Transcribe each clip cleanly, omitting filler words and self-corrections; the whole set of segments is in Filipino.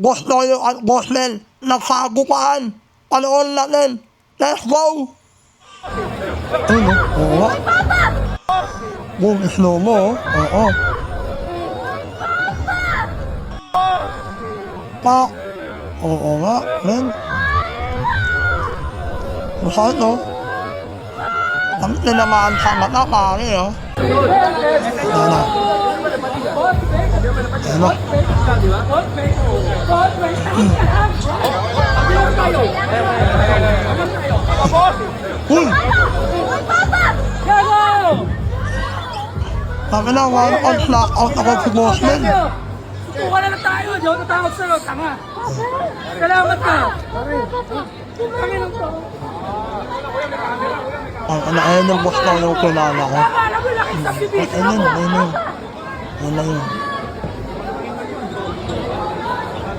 Boss Noyo at Boss Mel, nagsagukaan. Panoorin natin. Let's go! Ayun o, oo nga. Boom, slow mo, oo. Pa, oo nga, men. Masakit o. Ang tinamaan sa mata, pare o. Ayan na. Ayan na. Uy! Sabi na, one on knock out ako si Boss Mel. Suka na lang tayo, di ako natakot sa'yo, tanga. Salamat ka. Ang ayan yung Boss na yung kilala ko. Akala mo laki sa bibig Ayun, ako. ayun. Ayun na yun.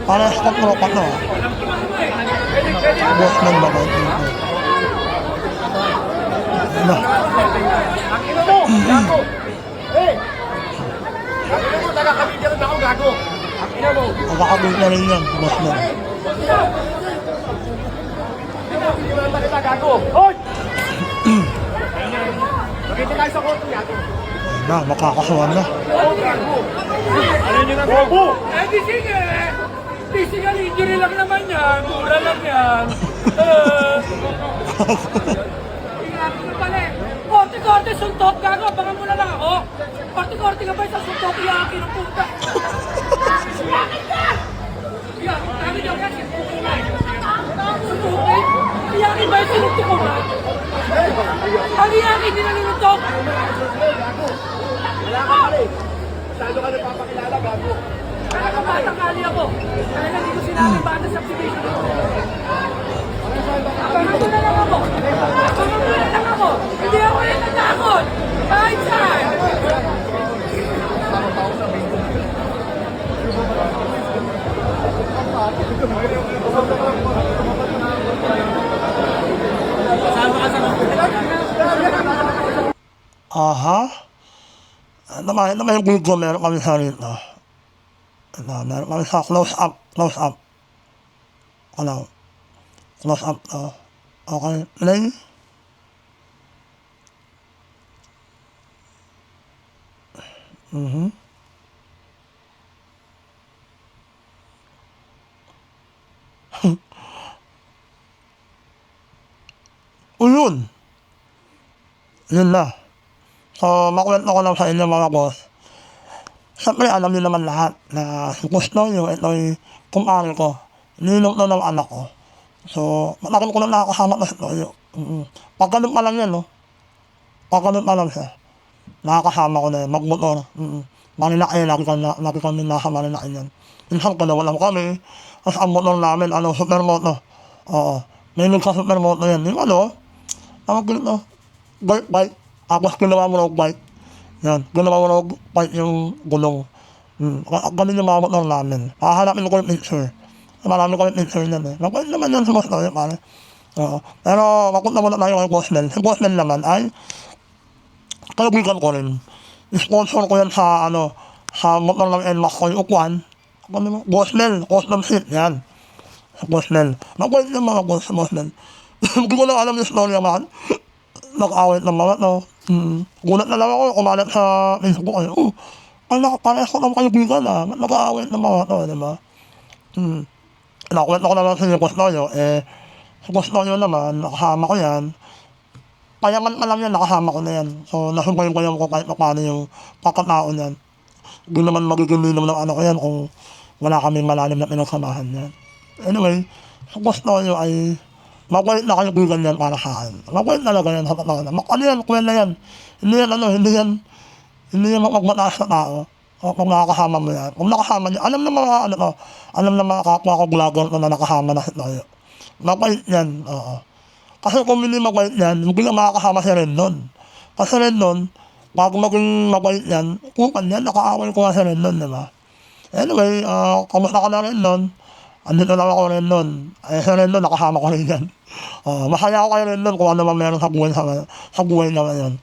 Parehas ka tropa to. Boss Mel ba kayo dito? Ayun na. Nakakabit na rin yan, Boss Mel. Ayun na, makakasuhan na. Eh, di sige. Physical injury lang naman yan. Mura lang yan. Ingatan mo pala eh. Korte-korte, suntok, gago. Abangan mo na lang ako. Korte-korte ka ba sa suntok? Iyakin ang puta. Iyakin ka! Iyakin niyo kasi. Suntukin? Iyakin ba yung sinuntok ko ba? Ang iyakin, di na ninuntok. Wala ka pala eh. Salo ka nagpapakilala, gago. Kaya ka batang kali ako. Kaya hindi ko sinabing bata sa subdivision. Abangan mo na lang ako. Abangan mo na lang ako. Hindi ako natatakot. Kahit saan. Aha. Naman yung Google, meron kami sa rito. Meron kami sa close up. Ano? Close up to. Okay, play. O yun. Yun na. So, makwento ko lang sa inyo mga boss. Siyempre, alam niyo naman lahat na si Custodio, ito ay kumari ko. Ninong to ng anak ko. So, matagal ko lang nakakasama na si Custodio. Pagkalit pa lang yan, no? Pagkalit pa lang siya. Nakakasama ko na yan, magmotor. Marinaki, lagi kami nasa Marinaki yan. Minsan ko na walang kami. Tapos ang motor namin, supermoto. Oo. May nagka-supermoto yan. Yung tawag ko ito, dirt bike. Tapos ginawa mo road bike. Yan, ginawa mo road bike yung gulong. Ganun yung mga motor namin. Hahanapin ko yung picture. Marami ko yung picture yan eh. Nagpahit naman yan sa Boss Mel, pare. Pero mapunta muna tayo kay Boss Mel. Si Boss Mel naman ay kaibigan ko rin. Sponsor ko yan sa sa motor ng NMAX ko yung Ukwan. Boss Mel, custom seat, yan. Sa Boss Mel. Nagpahit yung mga boss sa Boss Mel. Hindi ko lang alam yung story naman. Nag-awit ng mga to. Gulat na lang ako, kumalat sa Facebook ko. Parehas ko naman kaibigan ah. Nag-awit ng mga to, di ba? Nakwento ko naman sa Custodio, sa Custodio naman, nakasama ko yan. Payaman pa lang yan, nakasama ko na yan. So, nasubayin-bayan ko kahit paano yung pagkatao niyan. Hindi naman magiging minum ng ano ko yan kung wala kaming malalim na pinagsamahan yan. Anyway, sa Custodio ay mabait na kaibigan yan para sa akin. Mabait talaga yan sa tao na. Ano yan, kwela yan. Hindi yan magmataas na tao. Kung nakakasama mo yan. Kung nakasama niya, alam na mga kapwa ko vlogger na nakasama na tayo. Mabait yan, oo. Kasi kung hindi mabait yan, hindi na makakasama si Rendon. Kasi Rendon, bago maging mabait yan, kukan yan, nakaaway ko nga si Rendon, di ba? Anyway, kamusta ka na Rendon? Andito lang ako Rendon. Si Rendon, nakasama ko rin yan. Masaya ako kay Rendon kung ano man meron sa buhay niya ngayon.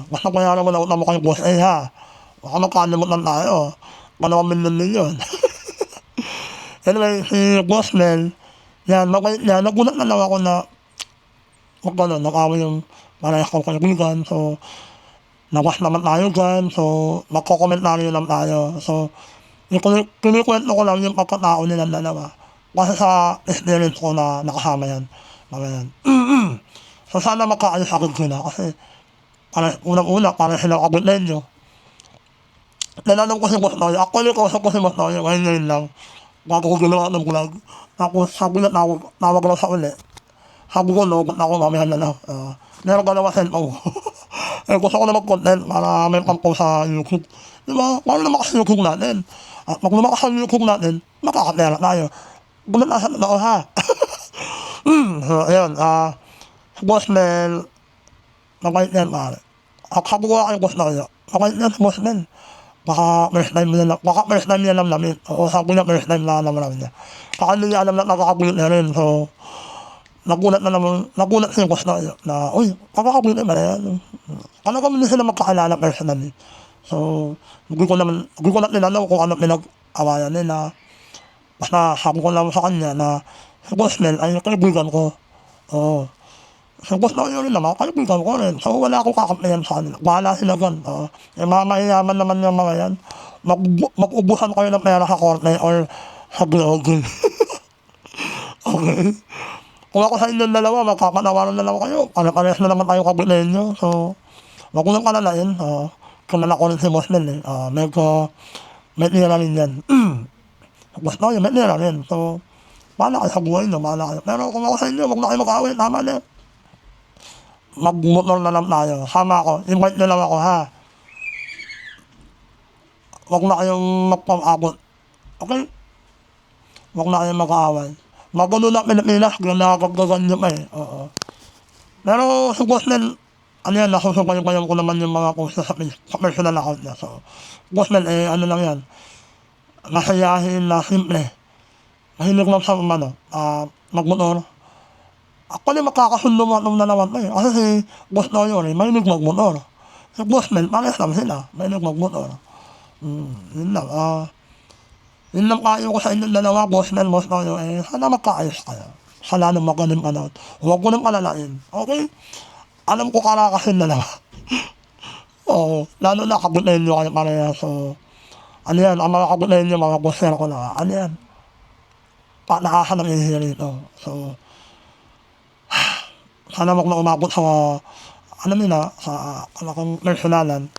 Basta kaya naman ako kayo boss, ha? Baka magkalimutan tayo. 2 milyon. Anyway, si Boss Mel, yan, mabait niya. Nagulat na lang ako na nag-away yung parehas kong kaibigan. So, nawas naman tayo dyan. So, magko-komentaryo lang tayo. So, kinikwento ko lang yung pagkatao nilang dalawa. Kasi sa experience ko na nakasama yan. Mga yan. So, sana magkaayos agad sila. Kasi, unang-una, para sila kabutlenyo. Nananong ko si Boss Noy. Actually, kausap ko si Boss Noy. Ngayon lang. Bago ko ginawa ng vlog. Tapos, sabi na tawag lang sa uli. Sabi ko, no, ba't ako mamihan na lang. Meron ka naman cellphone ko. Gusto ko na mag-content para may pampo sa YouTube. Diba? Paano naman kasi YouTube natin? At pag lumakas sa YouTube natin, makakapera tayo. Gulat na sa tao, ha? So, ayun. Boss Mel, mabait yan, pare. Sabi ko kayo, Boss Mel, mabait yan si Boss Mel. Baka first time niya lang namin. Oo, sabi niya first time na naman niya. Saka hindi niya alam na nakakabulit na rin. So, nagulat si Boss Mel na, uy, nakakabulit na yan. Ano kami na sila magkakilala personally. So, hindi ko lang tinanong kung ano pinag-awayan nila. Basta sabi ko lang sa kanya na si Boss Mel ay kaibigan ko. Oo. Si Boss Mel yun naman, kaibigan ko rin. So, wala akong kakampihan sa kanila. Bahala sila gan. Yung mga mayayaman naman yung mga yan, mag-ubusan kayo ng pera sa korte or sa global. Okay? Kung ako sa inyong dalawa, magkakanawaran na lang kayo. Parehas na naman tayo kabilenyo. So, wag ko nang kalalain. Kilala ko rin si Boss Mel eh. Medyo, may tira rin yan. Boss Mel, may tira rin. So, bahala kayo sa buhay nyo, bahala kayo. Pero kung ako sa inyo, wag na kayo mag-away. Tama na. Mag-motor na lang tayo. Sama ako. Invite nyo lang ako, ha? Wag na kayong magpapabot. Okay? Wag na kayong mag-aaway. Magulo na Pilipinas, ginagagagan nyo pa eh. Oo. Pero si Boss Mel, ano yan, nasusubayan ko naman yung mga post sa personal account niya. So, Boss Mel, ano lang yan. Masayahin na simple. Mahilig lang sa magmotor. Actually, makakasundo mo itong dalawan to eh. Kasi si Boss Noy yun eh, mahilig magmotor. Si Boss Mel, pares lang sila. Mahilig magmotor. Yun lang. Yun lang kayo ko sa inyong dalawa, Boss Mel, Boss Noy eh. Sana magkaayos kayo. Sana nang magaling ka na. Huwag ko nang kalalain. Okay? Alam ko karakasin na lang. Oo. Lalo na kabutayin nyo kayo pareha. So, ano yan, ang mga kabutayin nyo, mga bosser ko na. Ano yan? Nakahanap yung hiya rito. So, sana wag na umabot sa, alam nyo na, sa kung personalan.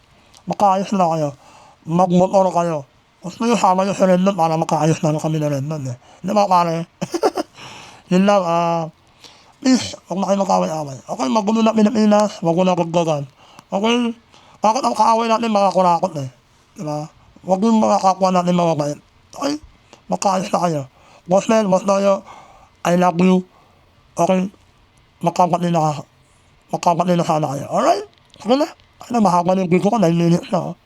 Makaayos na kayo. Magmotor kayo. Gusto nyo sama nyo si Rendon para makaayos na kami na Rendon eh. Hindi ba pare? Yun lang, please, huwag na kayo mag-away-away. Okay, magulo na Pilipinas, wag mo na gagdagan. Okay? Bakit ang kaaway natin mga kurakot eh? Diba? Huwag yung mga kapwa natin mga bait. Okay? Magkaayos na kayo. Boss Mel, Boss Noyo, I love you. Okay? Magkapatid na sana kayo. Alright? Sige na. Ano, mahaba na yung video ko, 9 minutes na.